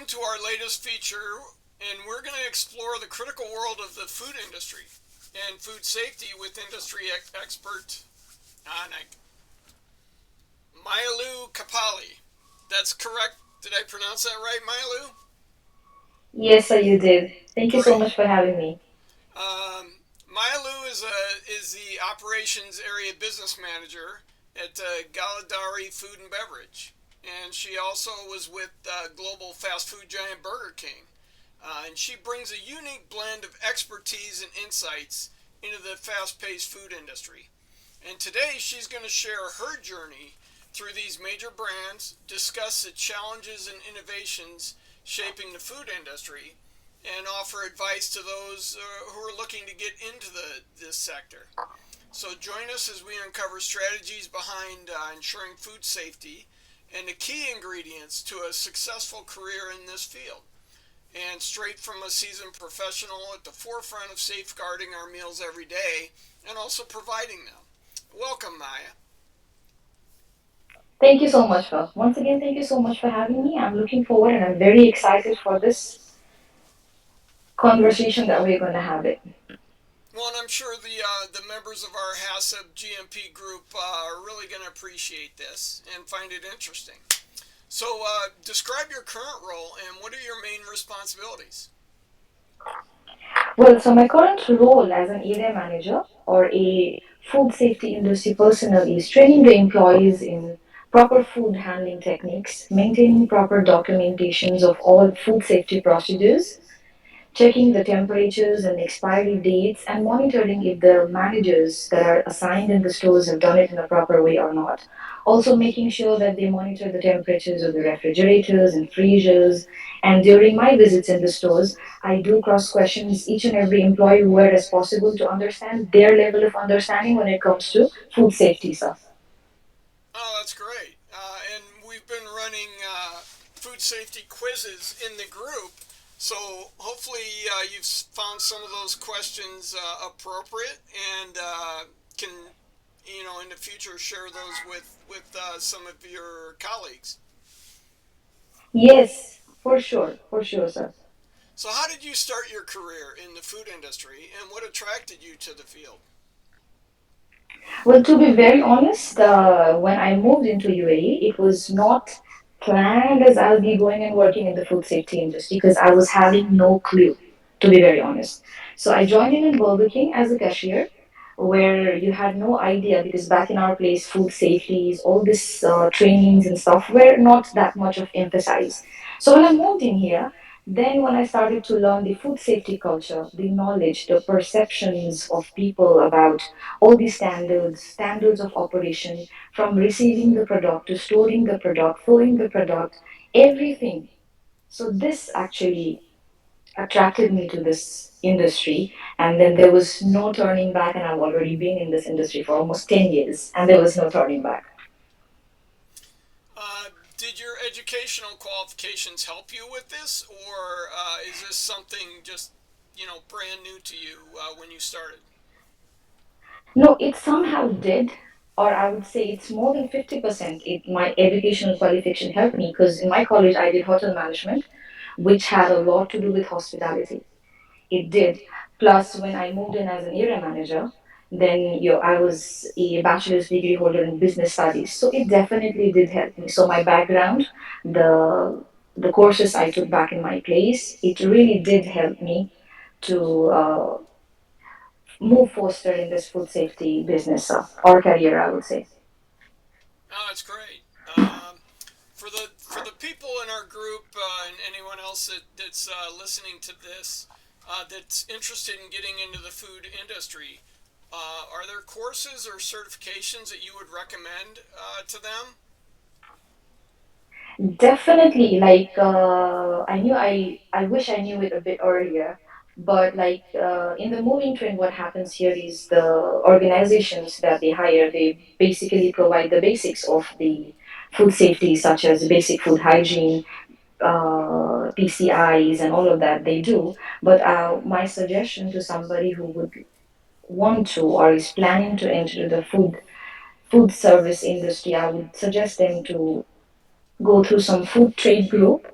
welcome to our latest feature, and we're going to explore the critical world of the food industry and food safety with industry expert Mayalu Kapali. That's correct. Did I pronounce that right, Mayalu? Yes, sir, you did. Thank you so Great. much for having me. Mayalu is the operations area business manager at Galadari Food and Beverage, and she also was with global fast food giant Burger King. And she brings a unique blend of expertise and insights into the fast paced food industry. And today she's going to share her journey through these major brands, discuss the challenges and innovations shaping the food industry, and offer advice to those who are looking to get into this sector. So join us as we uncover strategies behind ensuring food safety and the key ingredients to a successful career in this field, and straight from a seasoned professional at the forefront of safeguarding our meals every day and also providing them. Welcome, Maya. Thank you so much, Phil. Once again, thank you so much for having me. I'm looking forward and I'm very excited for this conversation that we're going to have it. Well, and I'm sure the members of our HACCP GMP group are really going to appreciate this and find it interesting. So, describe your current role and what are your main responsibilities? Well, so my current role as an area manager or a food safety industry personnel is training the employees in proper food handling techniques, maintaining proper documentations of all food safety procedures, checking the temperatures and expiry dates, and monitoring if the managers that are assigned in the stores have done it in a proper way or not. Also, making sure that they monitor the temperatures of the refrigerators and freezers. And during my visits in the stores, I do cross questions each and every employee where as possible to understand their level of understanding when it comes to food safety stuff. Oh, that's great. And we've been running food safety quizzes in the group. So hopefully you've found some of those questions appropriate and can, in the future share those with some of your colleagues. Yes, for sure, sir. So how did you start your career in the food industry and what attracted you to the field? Well, to be very honest, when I moved into UAE, it was not planned as I'll be going and working in the food safety industry because I was having no clue, to be very honest. So I joined in Burger King as a cashier, where you had no idea because back in our place, food safety, all this trainings and stuff were not that much of emphasized. So when I moved in here, then when I started to learn the food safety culture, the knowledge, the perceptions of people about all these standards of operation, from receiving the product to storing the product, flowing the product, everything. So this actually attracted me to this industry, and then there was no turning back, and I've already been in this industry for almost 10 years and there was no turning back. Did your educational qualifications help you with this, or is this something just brand new to you when you started? No, it somehow did, or I would say it's more than 50%. My educational qualification helped me because in my college I did hotel management, which had a lot to do with hospitality. It did. Plus, when I moved in as an area manager, then I was a bachelor's degree holder in business studies. So it definitely did help me. So my background, the courses I took back in my place, it really did help me to move faster in this food safety business or career, I would say. Oh, that's great. For the people in our group and anyone else that's listening to this that's interested in getting into the food industry, are there courses or certifications that you would recommend to them? Definitely, like I wish I knew it a bit earlier, but like in the moving trend, what happens here is the organizations that they hire, they basically provide the basics of the food safety, such as basic food hygiene, PCIs, and all of that they do. But my suggestion to somebody who would want to or is planning to enter the food service industry, I would suggest them to go through some food trade group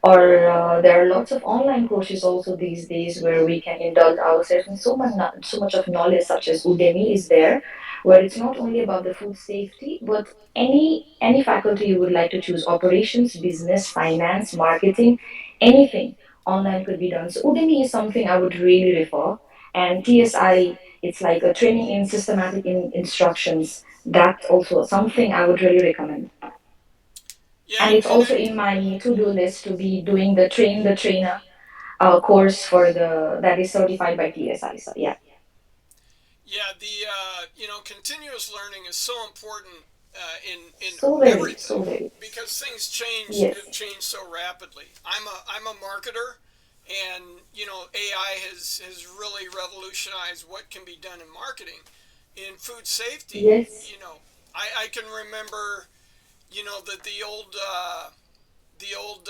Or there are lots of online courses also these days where we can indulge ourselves in so much of knowledge, such as Udemy is there, where it's not only about the food safety, but any faculty you would like to choose, operations, business, finance, marketing, anything online could be done. So Udemy is something I would really refer. And TSI, it's like a training in systematic instructions. That's also something I would really recommend. Yeah, And it's and also in my to-do list to be doing the train the trainer course for the that is certified by TSI. So yeah, yeah, the continuous learning is so important in so very, everything so very. because things change Yes, have changed so rapidly. I'm a marketer, and AI has really revolutionized what can be done in marketing. In food safety, yes, I can remember the old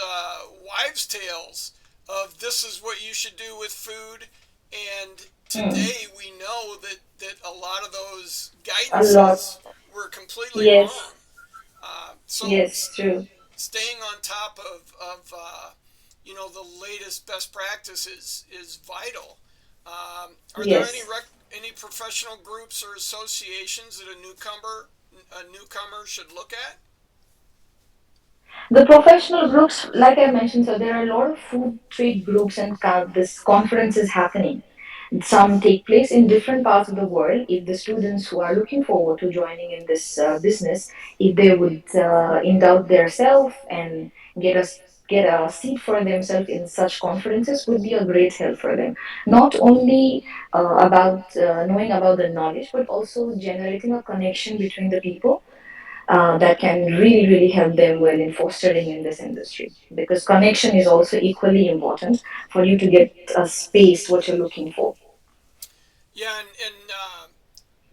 wives' tales of this is what you should do with food, and mm, today we know that a lot of those a lot. guidances were completely Yes, wrong. So yes, true. staying on top of the latest best practices is vital. Are there Yes. any professional groups or associations that a newcomer should look at? The professional groups, like I mentioned, so there are a lot of food trade groups and this conferences happening. Some take place in different parts of the world. If the students who are looking forward to joining in this business, if they would indulge their self and get a get a seat for themselves in such conferences, would be a great help for them. Not only about knowing about the knowledge, but also generating a connection between the people that can really, really help them well in fostering in this industry. Because connection is also equally important for you to get a space what you're looking for. Yeah, and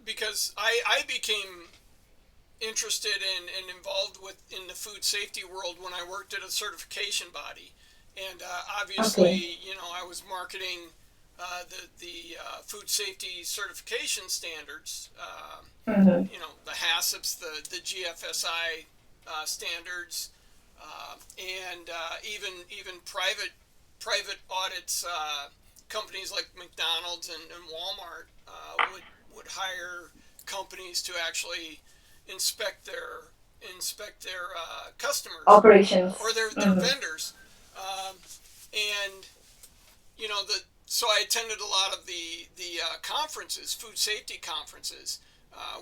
because I became interested and involved in the food safety world when I worked at a certification body, and obviously, Okay. I was marketing the food safety certification standards. Mm-hmm. The HACCPs, the GFSI standards, and even private audits. Companies like McDonald's and Walmart would hire companies to actually inspect their customers or Operations. their Mm-hmm. vendors, and so I attended a lot of the conferences, food safety conferences,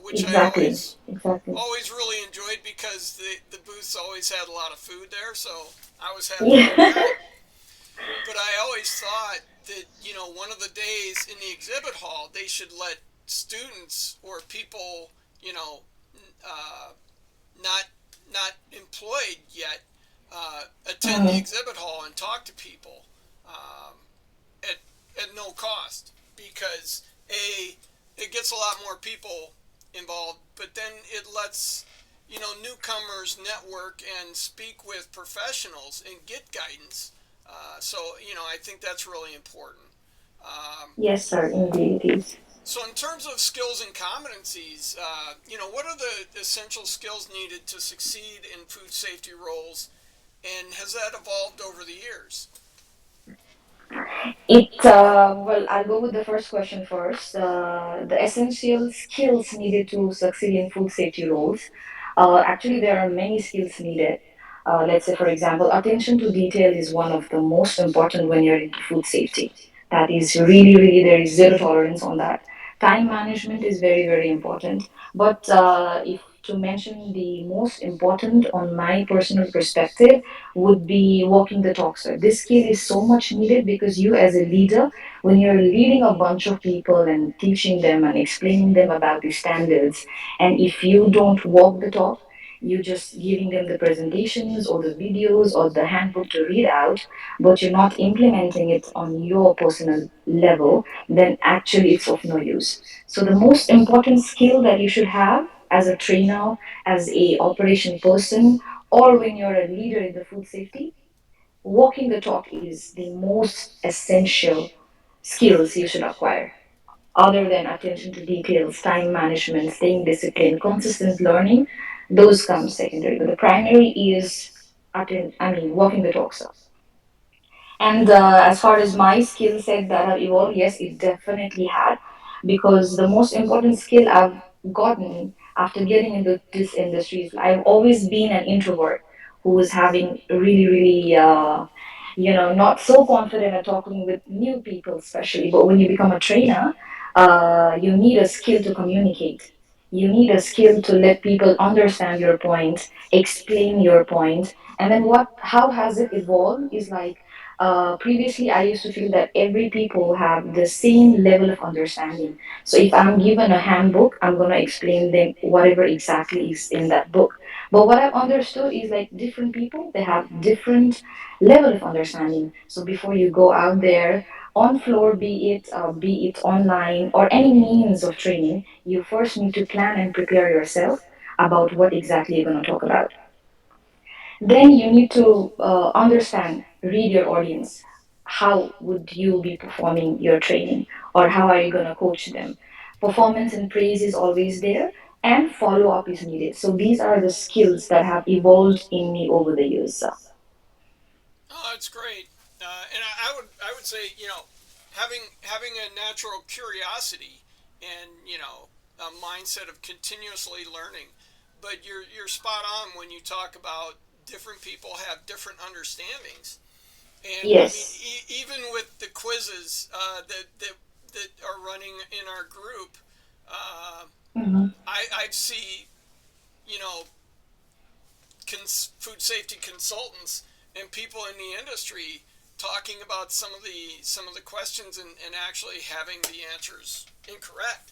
which I Exactly. always Exactly. always really enjoyed because the booths always had a lot of food there, so I was happy with Yeah. that. But I always thought that one of the days in the exhibit hall they should let students or people uh, not not employed yet attend the Mm-hmm. exhibit hall and talk to people um, at at no cost because it gets a lot more people involved, but then it lets newcomers network and speak with professionals and get guidance. So I think that's really important. Um, Yes, sir. Indeed, it is. so in terms of skills and competencies, what are the essential skills needed to succeed in food safety roles, and has that evolved over the years? Well, I'll go with the first question first. The essential skills needed to succeed in food safety roles. Actually, there are many skills needed. Let's say, for example, attention to detail is one of the most important when you're into food safety. That is really, really, there is zero tolerance on that. Time management is very, very important. But if to mention the most important on my personal perspective, would be walking the talk, sir. This skill is so much needed because you, as a leader, when you're leading a bunch of people and teaching them and explaining them about the standards, and if you don't walk the talk, you just giving them the presentations or the videos or the handbook to read out, but you're not implementing it on your personal level, then actually it's of no use. So the most important skill that you should have as a trainer, as a operation person, or when you're a leader in the food safety, walking the talk is the most essential skills you should acquire. Other than attention to details, time management, staying disciplined, consistent learning, those come secondary. But the primary is walking the talk, sir. And as far as my skill set that have evolved, yes, it definitely had. Because the most important skill I've gotten after getting into this industry is I've always been an introvert who was having really, really, not so confident at talking with new people, especially. But when you become a trainer, you need a skill to communicate. You need a skill to let people understand your point, explain your point, and then how has it evolved is like previously I used to feel that every people have the same level of understanding. So if I'm given a handbook, I'm going to explain them whatever exactly is in that book. But what I've understood is like different people, they have different level of understanding. So before you go out there on floor, be it online or any means of training, you first need to plan and prepare yourself about what exactly you're going to talk about. Then you need to understand, read your audience. How would you be performing your training, or how are you going to coach them? Performance and praise is always there, and follow up is needed. So these are the skills that have evolved in me over the years. Oh, that's great. I would say, having a natural curiosity and, a mindset of continuously learning. But you're spot on when you talk about different people have different understandings. And I mean, Yes. even with the quizzes that are running in our group, uh, Hmm. I see, you know food safety consultants and people in the industry talking about some of the questions, and actually having the answers incorrect.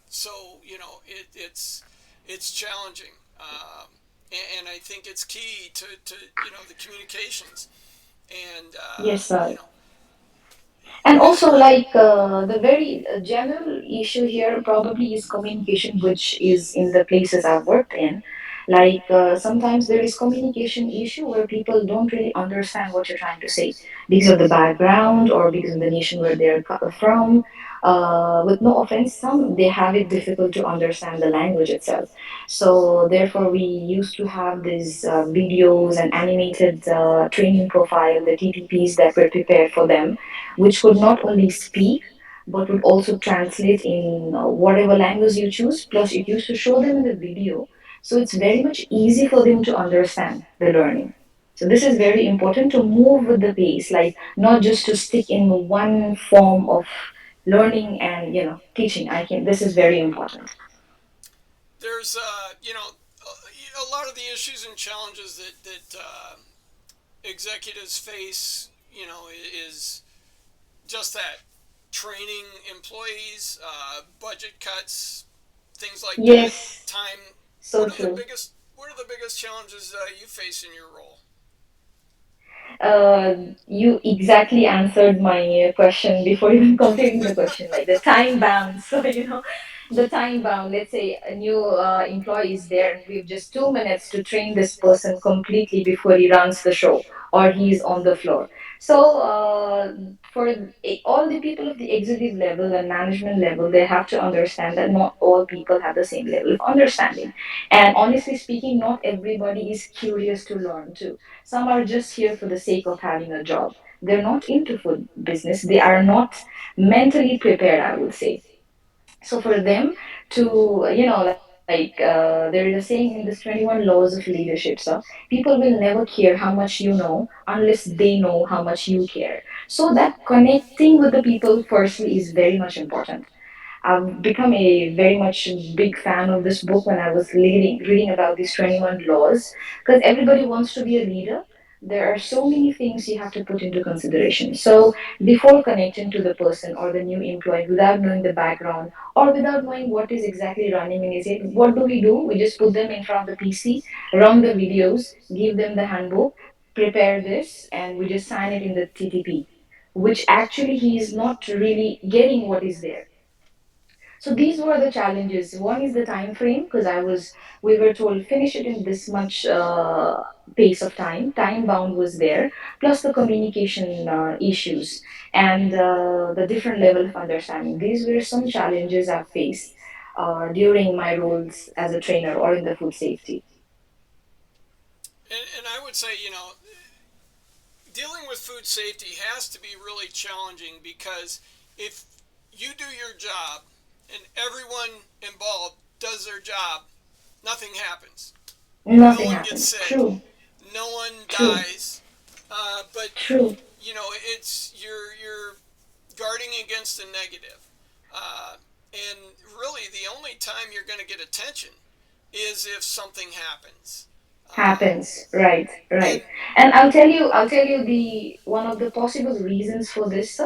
So it's challenging, and I think it's key to the communications, and Yes, sir. you know And as also, you're like the very general issue here probably is communication, which is in the places I've worked in. Like sometimes there is communication issue where people don't really understand what you're trying to say because of the background or because of the nation where they're from. With no offense, some they have it difficult to understand the language itself. So therefore, we used to have these videos and animated training profile, the TTPs that were prepared for them, which could not only speak but would also translate in whatever language you choose. Plus, it used to show them in the video, so it's very much easy for them to understand the learning. So this is very important to move with the pace, like not just to stick in one form of learning and teaching. I can. This is very important. there's a lot of the issues and challenges that executives face, is just that: training employees, budget cuts, things like that. Yes, Time. so true. What are the biggest challenges you face in your role? uh, you exactly answered my question before even completing the question, like the time bound. So, the time bound, let's say a new employee is there and we have just 2 minutes to train this person completely before he runs the show or he's on the floor. So, for all the people of the executive level and management level, they have to understand that not all people have the same level of understanding. And honestly speaking, not everybody is curious to learn too. Some are just here for the sake of having a job. They're not into food business. They are not mentally prepared, I would say. So for them to, there is a saying in this 21 laws of leadership. So people will never care how much you know unless they know how much you care. So that connecting with the people firstly is very much important. I've become a very much big fan of this book when I was reading about these 21 laws, because everybody wants to be a leader. There are so many things you have to put into consideration. So before connecting to the person or the new employee without knowing the background or without knowing what is exactly running in his head, what do? We just put them in front of the PC, run the videos, give them the handbook, prepare this, and we just sign it in the TTP, which actually he is not really getting what is there. So these were the challenges. One is the time frame, because we were told finish it in this much pace of time. Time bound was there, plus the communication issues and the different level of understanding. These were some challenges I faced during my roles as a trainer or in the food safety. And I would say, dealing with food safety has to be really challenging because if you do your job and everyone involved does their job, nothing happens. No Nothing one gets happens. sick. True, No one true, dies. But true. it's you're guarding against the negative. And really, the only time you're going to get attention is if something happens. Uh, Happens. Right, and right. And I'll tell you the one of the possible reasons for this.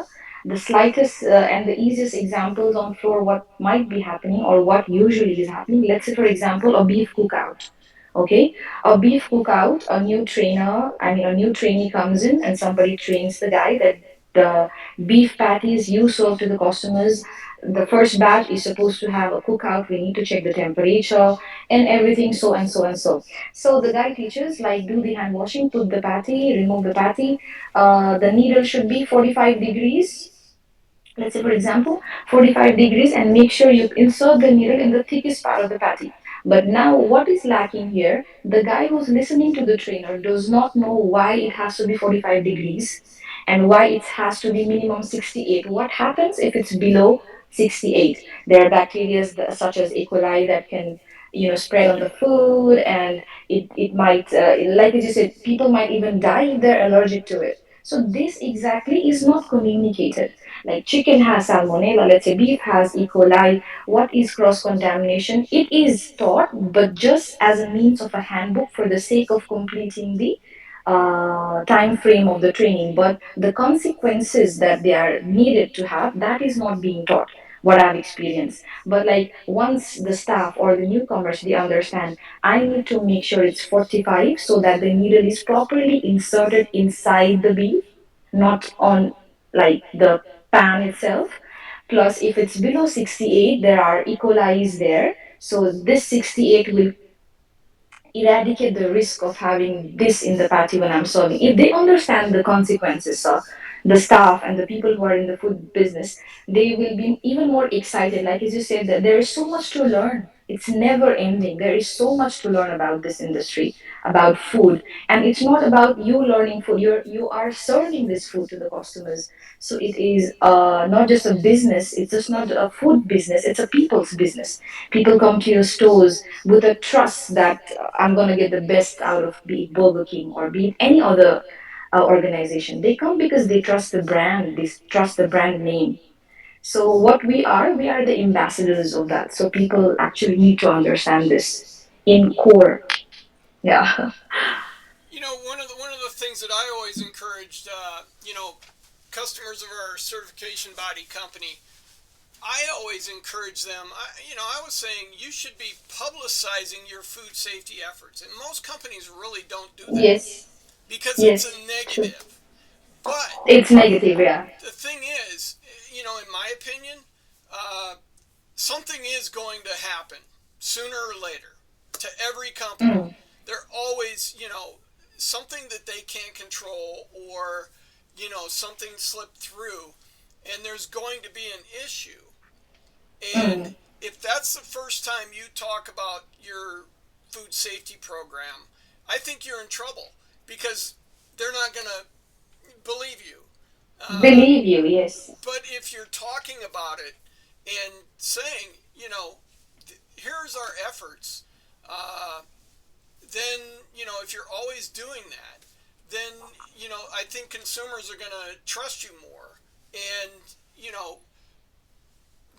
The slightest and the easiest examples on floor what might be happening or what usually is happening. Let's say, for example, a beef cookout. Okay, a beef cookout, a new trainee comes in and somebody trains the guy that the beef patties you serve to the customers, the first batch is supposed to have a cookout. We need to check the temperature and everything, so and so and so. So the guy teaches like do the hand washing, put the patty, remove the patty. The needle should be 45 degrees, let's say for example 45 degrees, and make sure you insert the needle in the thickest part of the patty. But now what is lacking here, the guy who's listening to the trainer does not know why it has to be 45 degrees and why it has to be minimum 68. What happens if it's below 68? There are bacteria such as E. coli that can spread on the food, and it might like you said, people might even die if they're allergic to it. So this exactly is not communicated. Like chicken has salmonella, let's say beef has E. coli. What is cross contamination? It is taught, but just as a means of a handbook for the sake of completing the time frame of the training. But the consequences that they are needed to have, that is not being taught. What I've experienced. But like once the staff or the newcomers they understand, I need to make sure it's 45 so that the needle is properly inserted inside the beef, not on like the pan itself. Plus, if it's below 68, there are E. coli's there. So this 68 will eradicate the risk of having this in the patty when I'm serving. If they understand the consequences, the staff and the people who are in the food business, they will be even more excited. Like as you said, that there is so much to learn. It's never ending. There is so much to learn about this industry, about food, and it's not about you learning food. You are serving this food to the customers. So it is not just a business. It's just not a food business. It's a people's business. People come to your stores with a trust that I'm going to get the best out of be it Burger King or be it any other organization. They come because they trust the brand, they trust the brand name. So what we are the ambassadors of that. So people actually need to understand this in core. Yeah. One of the things that I always encouraged, customers of our certification body company, I always encourage them. I was saying you should be publicizing your food safety efforts, and most companies really don't do that Yes. because it's Yes. a True. negative. But It's negative. Yeah. the thing is, in my opinion, uh, something is going to happen sooner or later to every company. Mm, They're always, something that they can't control, or, something slipped through, and there's going to be an issue. And mm. if that's the first time you talk about your food safety program, I think you're in trouble because they're not going to believe you. Uh, Believe you. Yes. but if you're talking about it and saying, here's our efforts, uh, then, if you're always doing that, then, I think consumers are going to trust you more and, you know,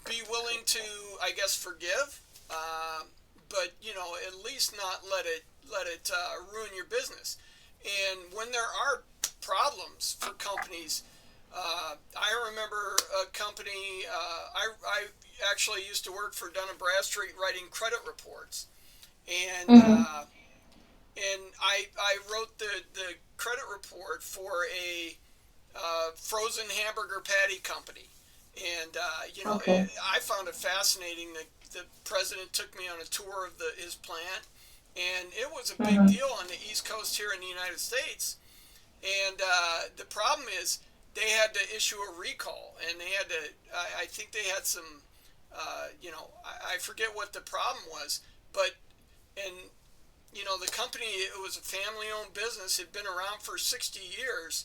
be willing to, I guess, forgive, but, at least not let it ruin your business. And when there are problems for companies, I remember a company. I actually used to work for Dun and Bradstreet writing credit reports, and Mm-hmm. I wrote the credit report for a frozen hamburger patty company, and Okay. I found it fascinating that the president took me on a tour of his plant, and it was a big Mm-hmm. deal on the East Coast here in the United States. And the problem is they had to issue a recall, and they had to. I think they had some. I forget what the problem was, but and the company, it was a family-owned business, had been around for 60 years,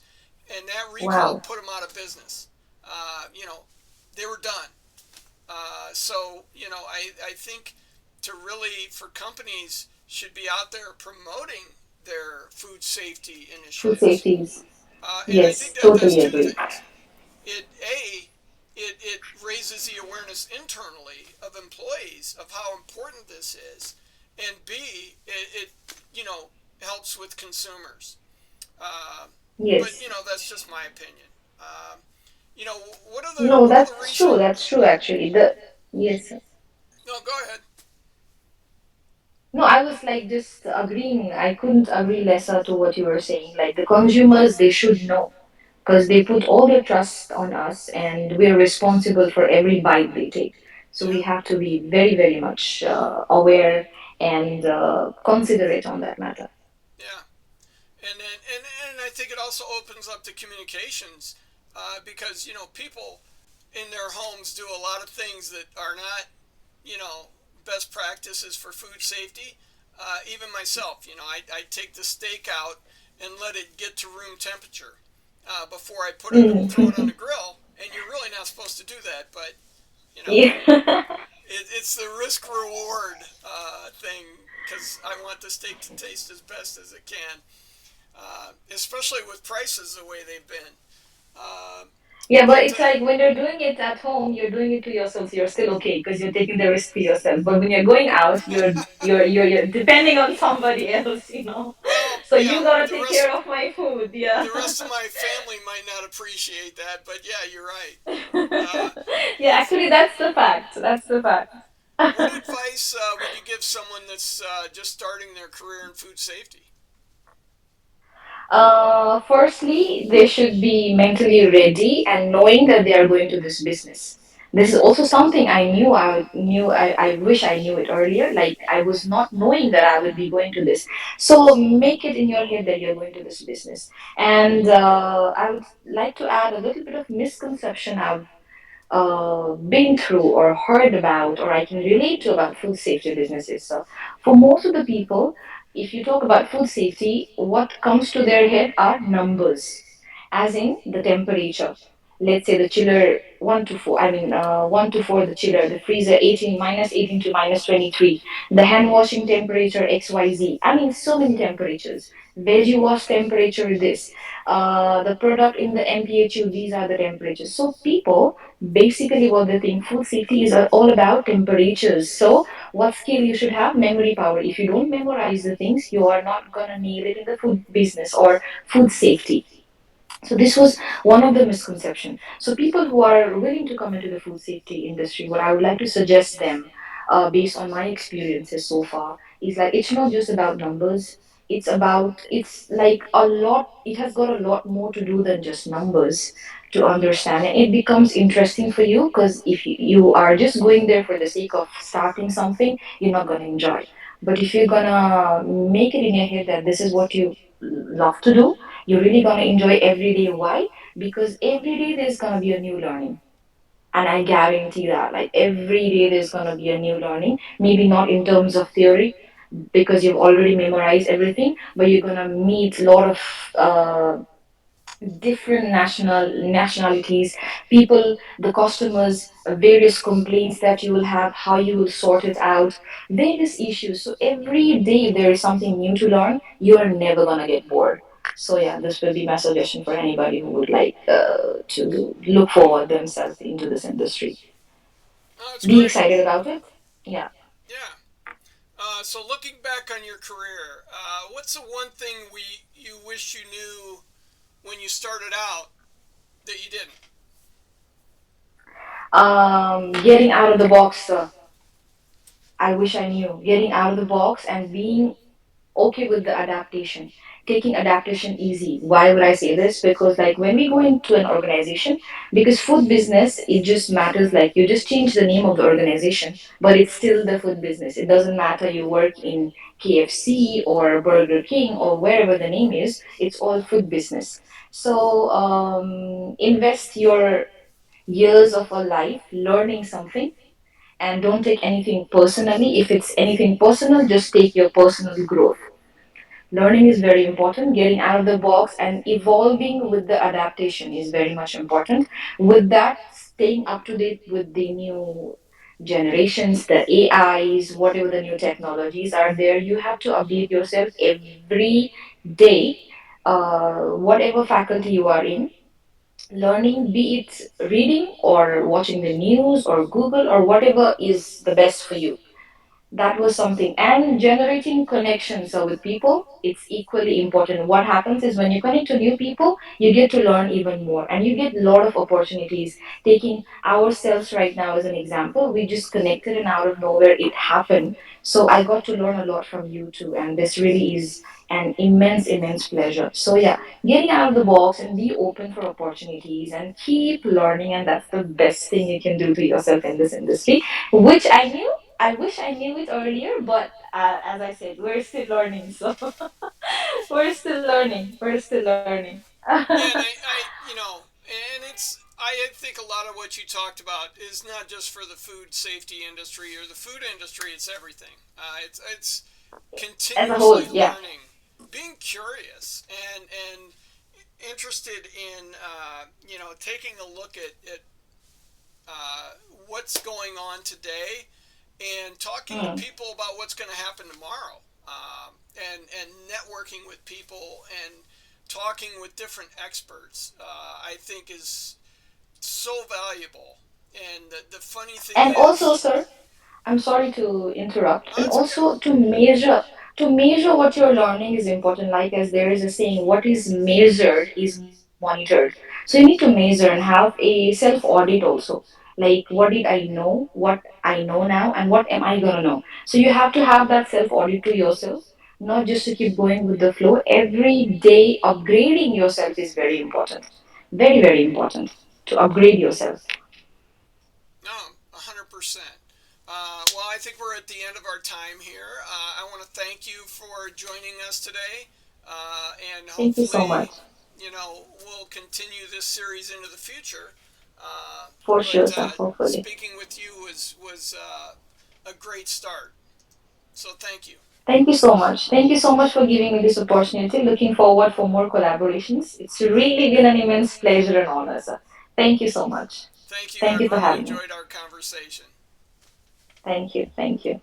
and that recall Wow. put them out of business. You know, they were done. So I think to really for companies should be out there promoting their food safety Food initiatives, safeties. and I think Yes, that does totally two agree. things. It raises the awareness internally of employees of how important this is, and B, it helps with consumers. Uh, but Yes. that's just my opinion. Um, No, what are the that's true. recent? That's true, actually. The yes. No, go ahead. No, I was like just agreeing. I couldn't agree lesser to what you were saying. Like the consumers, they should know because they put all their trust on us, and we're responsible for every bite they take. So we Yeah, have to be very, very much aware and considerate on that matter. yeah, and I think it also opens up the communications because people in their homes do a lot of things that are not you know best practices for food safety. Even myself, I take the steak out and let it get to room temperature before I throw it on Mm. the grill. And you're really not supposed to do that, but you know Yeah. it's the risk reward thing because I want the steak to taste as best as it can, especially with prices the way they've been. Uh, Yeah, but but it's like when you're doing it at home, you're doing it to yourself, so you're still okay because you're taking the risk for yourself. But when you're going out, you're depending on somebody else. well, So yeah, you gotta take care of my food, yeah. the rest of my family might not appreciate that, but yeah, you're right. Uh, Yeah, if actually, that's the fact. That's the fact. what advice would you give someone that's just starting their career in food safety? Firstly, they should be mentally ready and knowing that they are going to this business. This is also something I wish I knew it earlier. Like I was not knowing that I would be going to this. So make it in your head that you're going to this business. And I would like to add a little bit of misconception I've been through or heard about or I can relate to about food safety businesses. So, for most of the people, if you talk about food safety, what comes to their head are numbers, as in the temperature. Let's say the chiller 1 to 4, I mean 1 to 4 the chiller, the freezer 18, minus 18 to minus 23, the hand washing temperature XYZ. I mean so many temperatures. Veggie wash temperature this, the product in the MPHU, these are the temperatures. So people basically what they think food safety is all about temperatures. So what skill you should have? Memory power. If you don't memorize the things, you are not gonna nail it in the food business or food safety. So this was one of the misconceptions. So people who are willing to come into the food safety industry, what I would like to suggest them, based on my experiences so far, is like it's not just about numbers. It's like a lot. It has got a lot more to do than just numbers to understand, and it becomes interesting for you because if you are just going there for the sake of starting something, you're not gonna enjoy. But if you're gonna make it in your head that this is what you love to do, you're really gonna enjoy every day. Why? Because every day there's gonna be a new learning. And I guarantee that, like every day there's gonna be a new learning. Maybe not in terms of theory, because you've already memorized everything, but you're gonna meet a lot of different nationalities, people, the customers, various complaints that you will have, how you will sort it out, various issues. So every day if there is something new to learn, you are never gonna get bored. So yeah, this will be my suggestion for anybody who would like to look forward themselves into this industry. Oh, that's Be great. excited about it. Yeah. Yeah. So looking back on your career, what's the one thing you wish you knew when you started out that you didn't? Getting out of the box. I wish I knew getting out of the box and being okay with the adaptation, taking adaptation easy. Why would I say this? Because like when we go into an organization, because food business, it just matters, like you just change the name of the organization, but it's still the food business. It doesn't matter you work in KFC or Burger King or wherever the name is, it's all food business. So invest your years of a life learning something, and don't take anything personally. If it's anything personal, just take your personal growth. Learning is very important. Getting out of the box and evolving with the adaptation is very much important. With that, staying up to date with the new generations, the AIs, whatever the new technologies are there, you have to update yourself every day. Whatever faculty you are in, learning, be it reading or watching the news or Google or whatever is the best for you. That was something. And generating connections with people, it's equally important. What happens is when you connect to new people, you get to learn even more and you get a lot of opportunities. Taking ourselves right now as an example, we just connected and out of nowhere it happened. So I got to learn a lot from you too, and this really is an immense pleasure. So yeah, getting out of the box and be open for opportunities and keep learning, and that's the best thing you can do to yourself in this industry, which I knew. I wish I knew it earlier, but as I said, we're still learning. So we're still learning. We're still learning. Yeah, and and I think a lot of what you talked about is not just for the food safety industry or the food industry. It's everything. It's As a whole, continuously yeah. learning, being curious, and interested in taking a look at uh, what's going on today and talking to Mm. people about what's going to happen tomorrow, and networking with people and talking with different experts, I think is so valuable. And the funny thing And also, is, sir, I'm sorry to interrupt. oh, And that's okay. also to measure what you're learning is important. Like as there is a saying, what is measured is monitored. So you need to measure and have a self audit also. Like what did I know, what I know now, and what am I gonna know? So you have to have that self audit to yourself, not just to keep going with the flow. Every day upgrading yourself is very important. Very important to upgrade yourself. No, 100%. Well, I think we're at the end of our time here. I want to thank you for joining us today, and Thank you so much. hopefully, we'll continue this series into the future. For But sure, sir. Hopefully. speaking with you was a great start. So thank you. Thank you so much. Thank you so much for giving me this opportunity. Looking forward for more collaborations. It's really been an immense pleasure and honor, sir. Thank you so much. Thank you. Thank I've you for really having me. enjoyed our conversation. Thank you. Thank you.